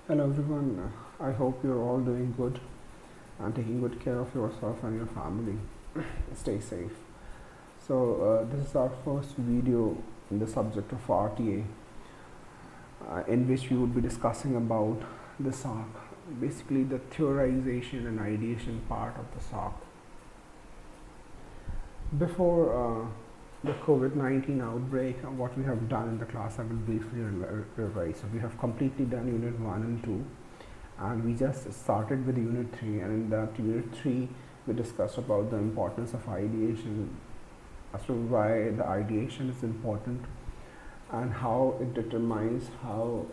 Hello everyone, I hope you're all doing good and taking good care of yourself and your family. Stay safe. This is our first video in the subject of RTA, in which we would be discussing about the SAARC, basically the theorization and ideation part of the SAARC. Before the COVID-19 outbreak, what we have done in the class, I will briefly revise. So we have completely done Unit 1 and 2, and we just started with Unit 3, and in that Unit 3 we discussed about the importance of ideation, as to why the ideation is important and how it determines how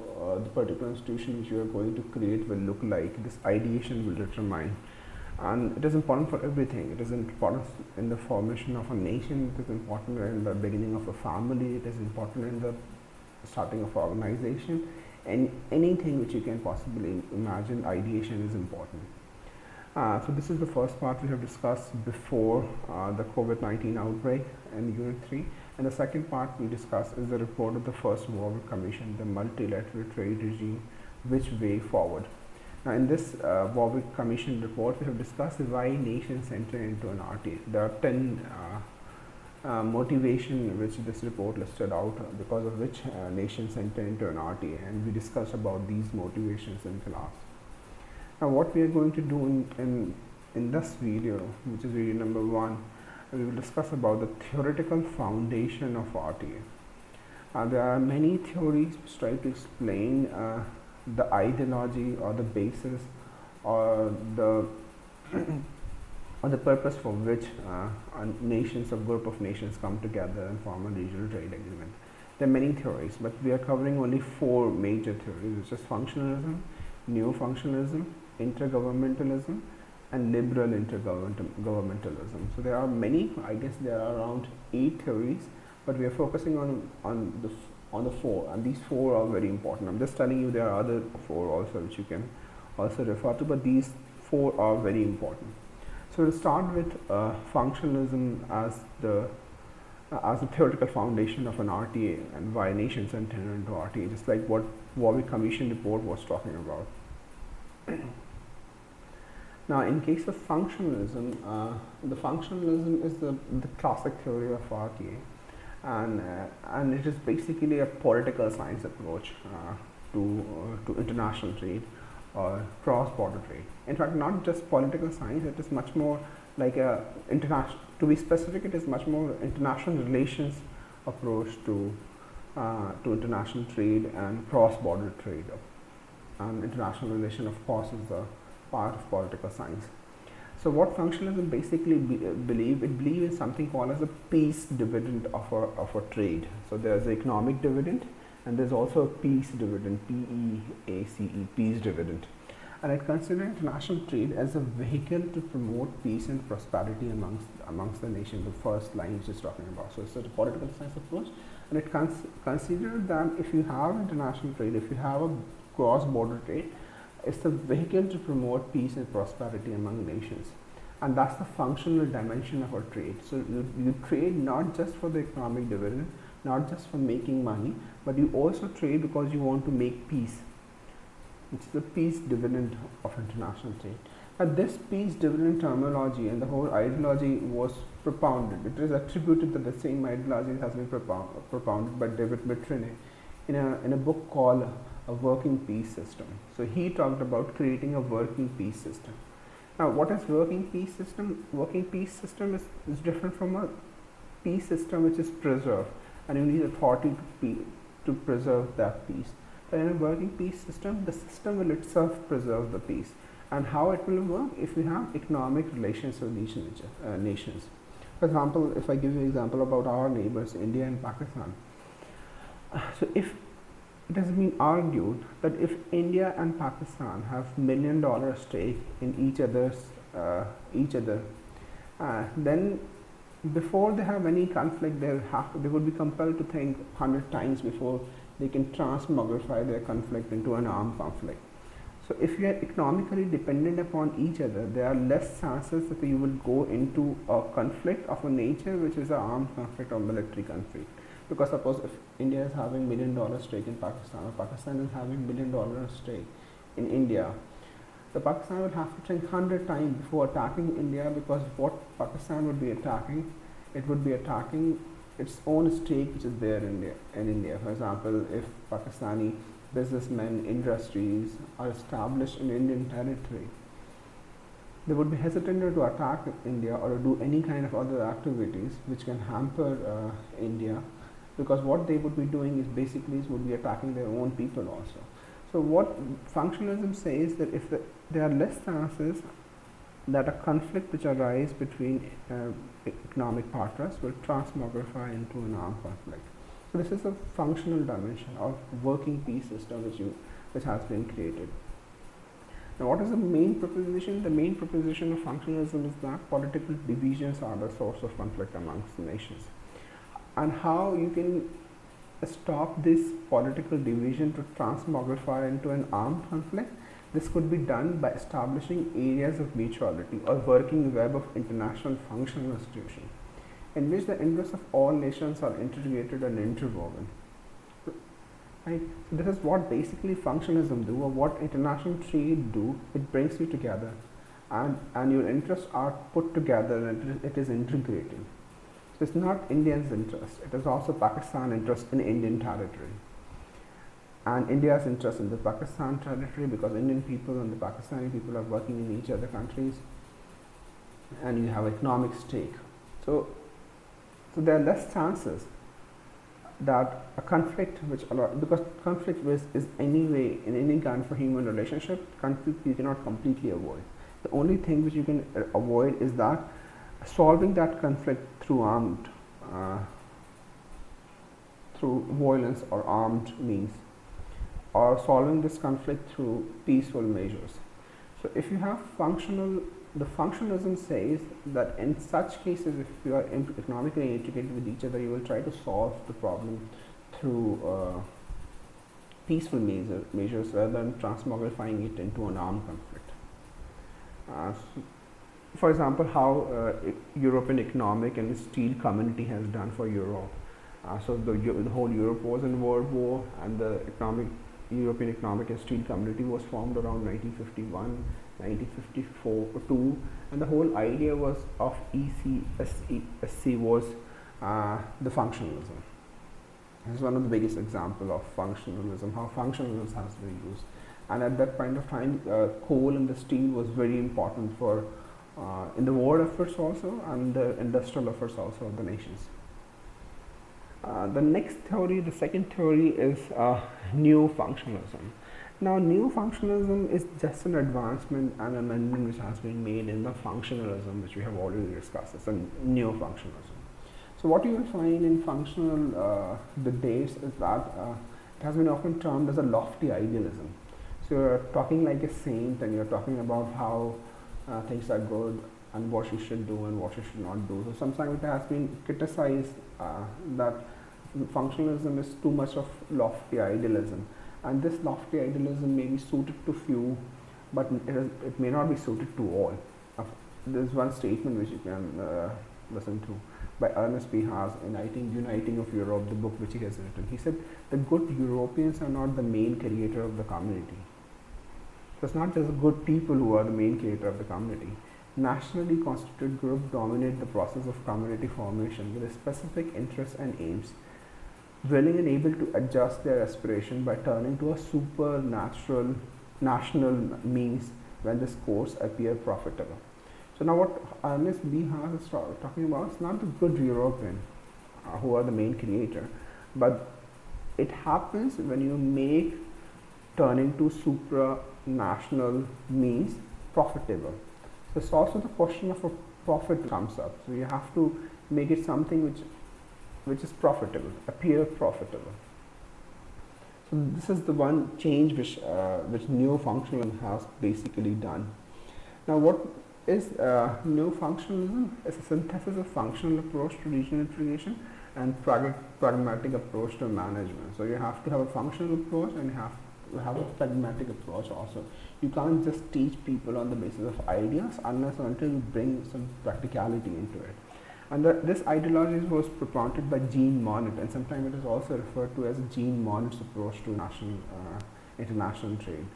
the particular institution which you are going to create will look like. This ideation will determine, and it is important for everything. It is important in the formation of a nation, it is important in the beginning of a family, it is important in the starting of an organization, and anything which you can possibly imagine, ideation is important. So this is the first part we have discussed before the COVID-19 outbreak in Unit 3, and the second part we discussed is the report of the first Warwick Commission, the multilateral trade regime, which way forward. Now, in this Warwick Commission report, we have discussed why nations enter into an RTA. There are 10 motivation which this report listed out, because of which nations enter into an RTA, and we discussed about these motivations in class. Now, what we are going to do in this video, which is video number 1, we will discuss about the theoretical foundation of RTA. There are many theories which try to explain the ideology or the basis or the or the purpose for which a group of nations come together and form a regional trade agreement. There are many theories, but we are covering only 4 major theories, which is functionalism, neo-functionalism, intergovernmentalism, and liberal intergovernmentalism. So there are many. I guess there are around 8 theories, but we are focusing on the 4, and these 4 are very important. I'm just telling you there are other 4 also which you can also refer to, but these 4 are very important. So we'll start with functionalism as the theoretical foundation of an RTA and why nations enter into RTA, just like what Warwick Commission report was talking about. Now, in case of functionalism, the functionalism is the classic theory of RTA, and it is basically a political science approach to international trade or cross-border trade. In fact, not just political science, it is much more like a international, to be specific, it is much more international relations approach to international trade and cross-border trade. And international relation, of course, is a part of political science. So what functionalism basically believe in something called as a peace dividend of a trade. So there's the economic dividend, and there's also a peace dividend, P-E-A-C-E, peace dividend. And it considers international trade as a vehicle to promote peace and prosperity amongst the nations. The first line is just talking about. So it's a political science approach, and it considers that if you have international trade, if you have a cross-border trade, it's the vehicle to promote peace and prosperity among nations, and that's the functional dimension of our trade. So you trade not just for the economic dividend, not just for making money, but you also trade because you want to make peace. It's the peace dividend of international trade. And this peace dividend terminology and the whole ideology was propounded. It is attributed that the same ideology has been propounded by David Mitrine in a book called A Working Peace System. So he talked about creating a working peace system. Now, what is working peace system? Working peace system is different from a peace system which is preserved, and you need authority to preserve that peace. But in a working peace system, the system will itself preserve the peace. And how it will work? If we have economic relations with these nations. For example, if I give you an example about our neighbors, India and Pakistan. So if it has been argued that if India and Pakistan have $1 million stake in each other, then before they have any conflict, they would be compelled to think 100 times before they can transmogrify their conflict into an armed conflict. So if you are economically dependent upon each other, there are less chances that you will go into a conflict of a nature which is an armed conflict or military conflict. Because suppose if India is having $1 million stake in Pakistan, or Pakistan is having $1 million stake in India, the Pakistan would have to think 100 times before attacking India, because what Pakistan would be attacking, it would be attacking its own stake which is there in India. For example, if Pakistani businessmen, industries are established in Indian territory, they would be hesitant to attack India or do any kind of other activities which can hamper India, because what they would be doing is basically would be attacking their own people also. So what functionalism says, that if there are less chances that a conflict which arises between economic partners will transmogrify into an armed conflict. So this is a functional dimension of working peace system which has been created. Now, what is the main proposition? The main proposition of functionalism is that political divisions are the source of conflict amongst nations, and how you can stop this political division to transmogrify into an armed conflict. This could be done by establishing areas of mutuality or working web of international functional institutions in which the interests of all nations are integrated and interwoven. Right? So this is what basically functionalism do, or what international trade do. It brings you together, and your interests are put together, and it is integrated. So it's not India's interest, it is also Pakistan's interest in Indian territory, and India's interest in the Pakistan territory, because Indian people and the Pakistani people are working in each other countries, and you have economic stake. So there are less chances that a conflict because conflict is anyway in any kind of a human relationship, conflict you cannot completely avoid. The only thing which you can avoid is that solving that conflict through through violence or armed means, or solving this conflict through peaceful measures. So if you have the functionalism says that in such cases, if you are economically integrated with each other, you will try to solve the problem through peaceful measures rather than transmogrifying it into an armed conflict. For example, how European economic and steel community has done for Europe. So the whole Europe was in World War, and the European economic and steel community was formed around 1951. 1952, and the whole idea was of ECSC was the functionalism. This is one of the biggest example of functionalism, how functionalism has been used. And at that point of time, coal and the steel was very important for in the war efforts also, and the industrial efforts also of the nations. The next theory, the second theory, is Neo-Functionalism. Now, Neo-Functionalism is just an advancement and amendment which has been made in the functionalism which we have already discussed. It's a Neo-Functionalism. So what you will find in functional debates is that it has been often termed as a lofty idealism. So you're talking like a saint, and you're talking about how things are good and what you should do and what you should not do. So sometimes it has been criticized that functionalism is too much of lofty idealism. And this lofty idealism may be suited to few, but it may not be suited to all. There is one statement which you can listen to by Ernest B. Haas in, I think, Uniting of Europe, the book which he has written. He said, the good Europeans are not the main creator of the community. So it's not just good people who are the main creator of the community. Nationally constituted groups dominate the process of community formation with specific interests and aims, willing and able to adjust their aspiration by turning to a supernatural national means when this course appear profitable. So now what Ernest B. Haas is talking about is not the good European who are the main creator, but it happens when you make turning to supranational means profitable. So it's also the question of a profit comes up. So you have to make it something which is profitable, appear profitable. So this is the one change which Neo-Functionalism has basically done. Now what is Neo-Functionalism? It's a synthesis of functional approach to regional integration and pragmatic approach to management. So you have to have a functional approach and you have to have a pragmatic approach also. You can't just teach people on the basis of ideas unless or until you bring some practicality into it. And this ideology was propounded by Jean Monnet, and sometimes it is also referred to as Jean Monnet's approach to international trade.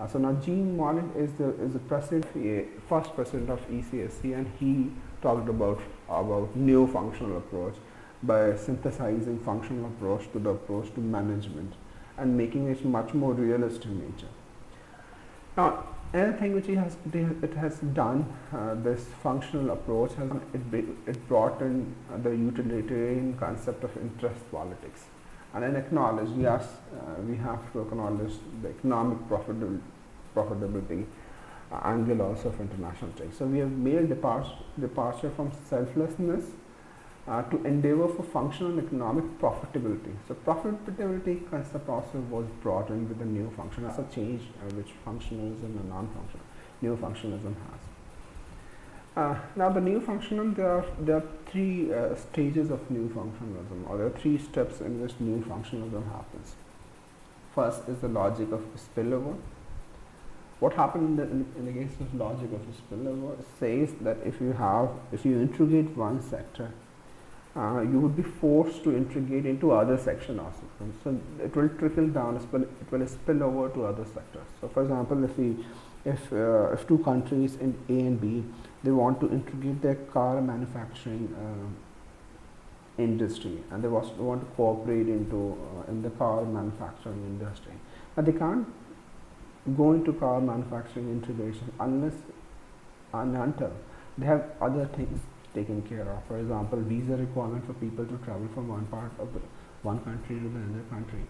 So now Jean Monnet is the president, first president of ECSC, and he talked about neo-functional approach by synthesizing functional approach to the approach to management and making it much more realist in nature. Now, another thing which it has done, this functional approach has it brought in the utilitarian concept of interest politics, and then acknowledge, yes, we have to acknowledge the economic profitability angle also of international trade. So we have made a departure from selflessness to endeavor for functional and economic profitability. So profitability concept also was brought in with the new function as a change which functionalism and non-functional neo-functionalism has. Now the new functionalism, there are three stages of new functionalism, or there are three steps in which new functionalism happens. First is the logic of spillover. What happened in the case of logic of spillover says that if you integrate one sector, you would be forced to integrate into other section also. So it will trickle down, it will spill over to other sectors. So for example, if two countries in A and B, they want to integrate their car manufacturing industry, and they want to cooperate in the car manufacturing industry, but they can't go into car manufacturing integration unless and until they have other things taken care of. For example, visa requirement for people to travel from one part of one country to the other country.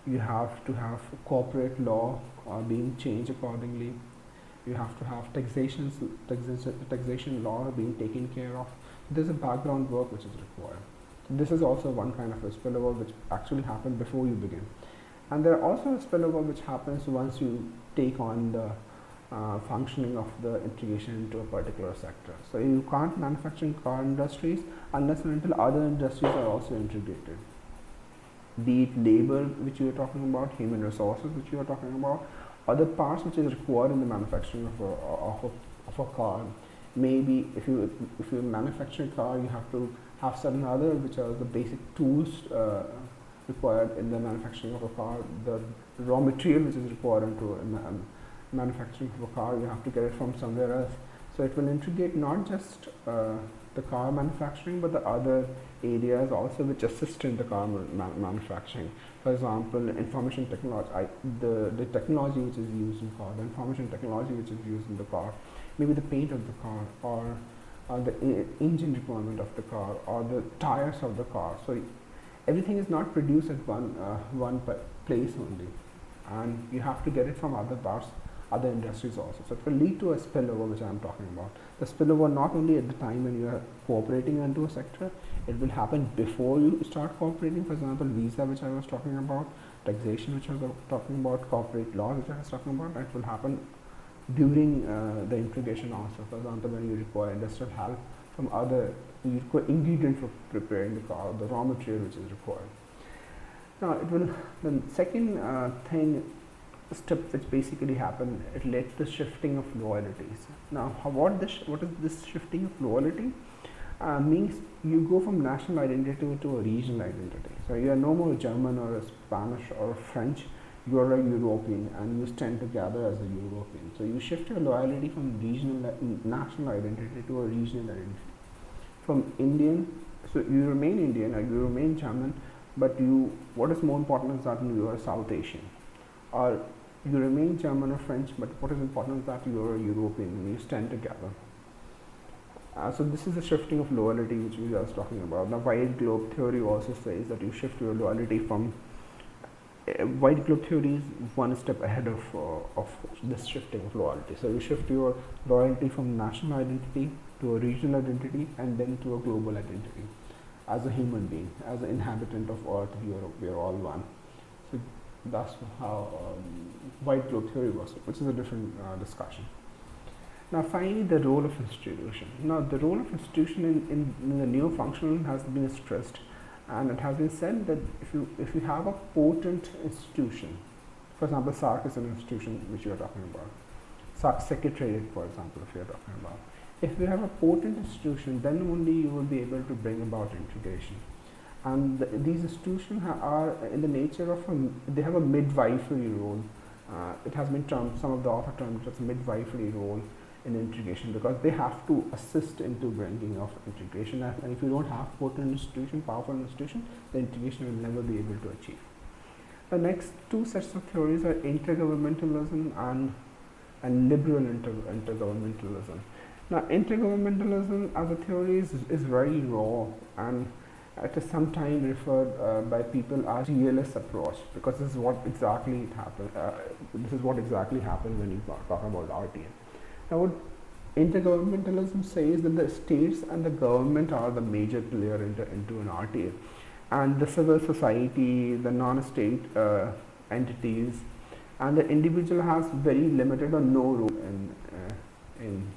You have to have corporate law being changed accordingly. You have to have taxation law being taken care of. There's a background work which is required. This is also one kind of a spillover which actually happened before you begin. And there are also a spillover which happens once you take on the functioning of the integration into a particular sector. So you can't manufacture in car industries unless and until other industries are also integrated. Be it labor, which you are talking about, human resources, which you are talking about, other parts which is required in the manufacturing of a car. Maybe if you manufacture a car, you have to have certain other which are the basic tools required in the manufacturing of a car. The raw material which is required into manufacturing of a car, you have to get it from somewhere else. So it will integrate not just the car manufacturing, but the other areas also which assist in the car manufacturing. For example, information technology, the technology which is used in car, the information technology which is used in the car, maybe the paint of the car, or the engine requirement of the car, or the tires of the car. So everything is not produced at one place only, and you have to get it from other parts, other industries also. So it will lead to a spillover, which I am talking about. The spillover not only at the time when you are cooperating into a sector, it will happen before you start cooperating. For example, visa, which I was talking about, taxation, which I was talking about, corporate law, which I was talking about. It will happen during the integration also. For example, when you require industrial help from other, you require ingredient for preparing the car, the raw material which is required. Now, the second step which basically happened, it led to shifting of loyalties. Now, what is this shifting of loyalty? Means you go from national identity to a regional identity. So you are no more German or a Spanish or a French, you are a European, and you stand together as a European. So you shift your loyalty from national identity to a regional identity. From Indian, so you remain Indian or you remain German, but what is more important is that you are South Asian. Or you remain German or French, but what is important is that you are a European and you stand together. So this is the shifting of loyalty which we were talking about. Now, white globe theory also says that you shift your loyalty from white globe theory is one step ahead of this shifting of loyalty. So you shift your loyalty from national identity to a regional identity, and then to a global identity. As a human being, as an inhabitant of Earth, we are all one. So that's how white globe theory works, which is a different discussion. Now, finally, the role of institution. Now, the role of institution in the neo-functional has been stressed, and it has been said that if you have a potent institution, for example, SAARC is an institution which you are talking about, SAARC Secretariat, for example, if you are talking about. If you have a potent institution, then only you will be able to bring about integration. And these institutions are in the nature of they have a midwifery role It has been termed, some of the author termed it as a midwifery role in integration, because they have to assist into bringing of integration, and if you don't have potent institution, powerful institution, the integration will never be able to achieve. The next two sets of theories are intergovernmentalism and liberal intergovernmentalism. Now, intergovernmentalism as a theory is very raw, and it is sometimes referred by people as realist approach, because this is what exactly happened. This is what exactly happened when you talk about RTA. Now, what intergovernmentalism says that the states and the government are the major player into an RTA, and the civil society, the non-state entities, and the individual has very limited or no role in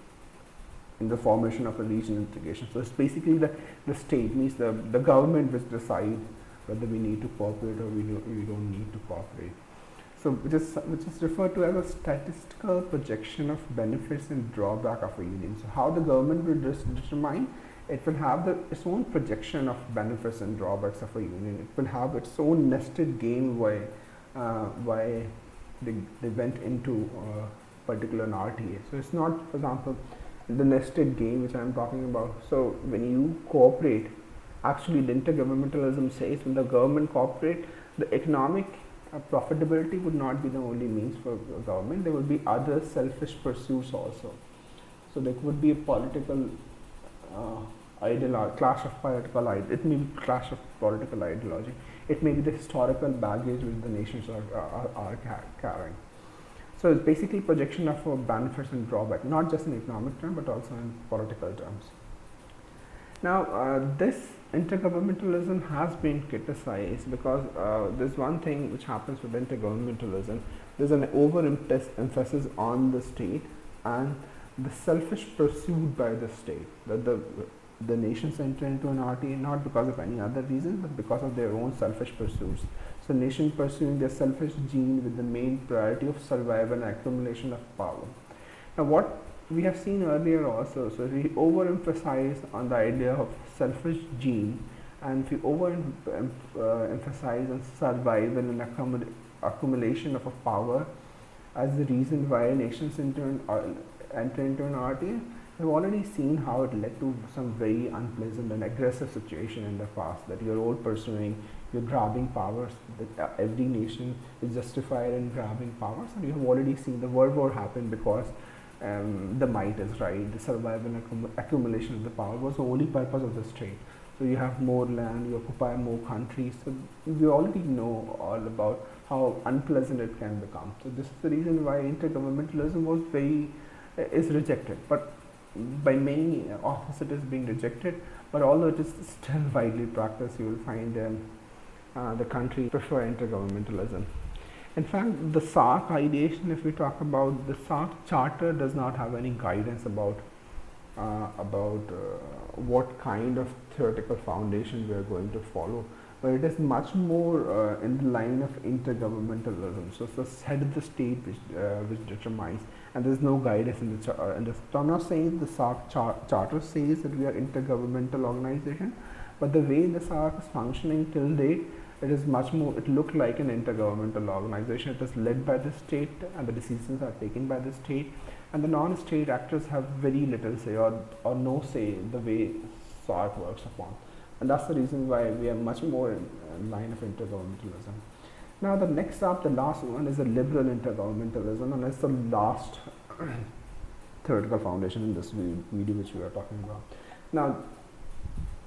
the formation of a regional integration. So it's basically the state, means the government, which decide whether we need to cooperate or we don't need to cooperate. So which is referred to as a statistical projection of benefits and drawback of a union. So how the government will determine, it will have its own projection of benefits and drawbacks of a union. It will have its own nested game why they went into particular RTA. So it's not, for example, the nested game which I am talking about. So when you cooperate, actually the intergovernmentalism says when the government cooperate, the economic profitability would not be the only means for the government. There would be other selfish pursuits also. So there would be a political clash of political ideology. It may be clash of political ideology. It may be the historical baggage which the nations are carrying. So it's basically projection of benefits and drawback, not just in economic terms but also in political terms. Now, this intergovernmentalism has been criticized because there's one thing which happens with intergovernmentalism. There's an overemphasis on the state and the selfish pursuit by the state, that the nations enter into an RTA not because of any other reason but because of their own selfish pursuits. So nations pursuing their selfish gene with the main priority of survival and accumulation of power. Now, what we have seen earlier also, so if we overemphasize on the idea of selfish gene, and if we overemphasize on survival and accumulation of a power as the reason why nations enter into an RTA, we've already seen how it led to some very unpleasant and aggressive situation in the past, that you're all pursuing, you're grabbing powers, that every nation is justified in grabbing powers, and you have already seen the World War happen because the might is right, the survival and accumulation of the power was the only purpose of the state. So you have more land, you occupy more countries, so we already know all about how unpleasant it can become. So this is the reason why intergovernmentalism is rejected, but by many authors it is being rejected, but although it is still widely practiced, you will find the countries prefer intergovernmentalism. In fact, the SAARC ideation, if we talk about the SAARC charter, does not have any guidance about what kind of theoretical foundation we are going to follow, but it is much more in the line of intergovernmentalism. So it's the head of the state which determines, and there is no guidance in the charter. So I'm not saying the SAARC charter says that we are intergovernmental organization, but the way the SAARC is functioning till date, it is much more, it looked like an intergovernmental organization. It is led by the state and the decisions are taken by the state, and the non-state actors have very little say or no say in the way SAARC works upon. And that's the reason why we are much more in line of intergovernmentalism. Now the next up, the last one, is the liberal intergovernmentalism, and it's the last theoretical foundation in this video which we are talking about. Now,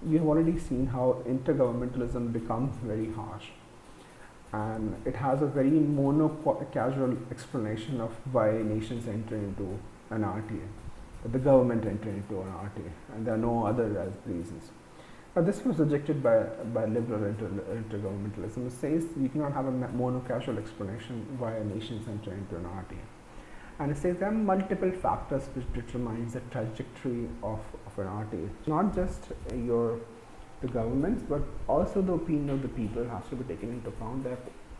we have already seen how intergovernmentalism becomes very harsh, and it has a very casual explanation of why nations enter into an RTA, that the government enter into an RTA, and there are no other reasons. But this was rejected by liberal intergovernmentalism. It says you cannot have a casual explanation why nations enter into an RTA. And it says there are multiple factors which determines the trajectory of an RTA. Not just the governments, but also the opinion of the people has to be taken into account.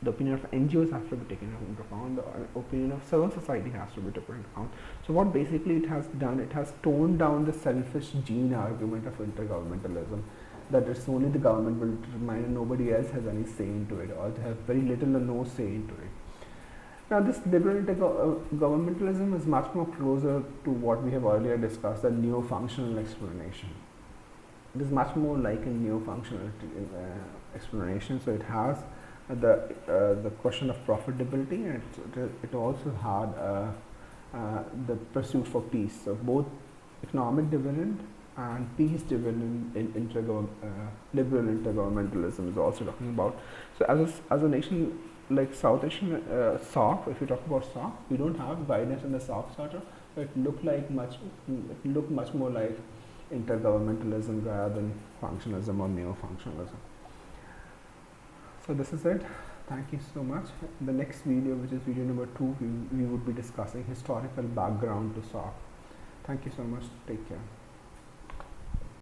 The opinion of NGOs has to be taken into account. The opinion of civil society has to be taken into account. So what basically it has done, it has toned down the selfish gene argument of intergovernmentalism, that it's only the government will determine and nobody else has any say into it, or they have very little or no say into it. Now, this liberal intergovernmentalism is much more closer to what we have earlier discussed, the neo-functional explanation. It is much more like a neo-functional explanation. So it has the question of profitability, and it also had the pursuit for peace. So both economic dividend and peace dividend in liberal intergovernmentalism is also talking about. So as a nation like South Asian SAARC, if you talk about SAARC, we don't have guidance in the SAARC Charter, but it looked much more like intergovernmentalism rather than functionalism or neo-functionalism. So this is it. Thank you so much. In the next video, which is video number 2, we would be discussing historical background to SAARC. Thank you so much. Take care.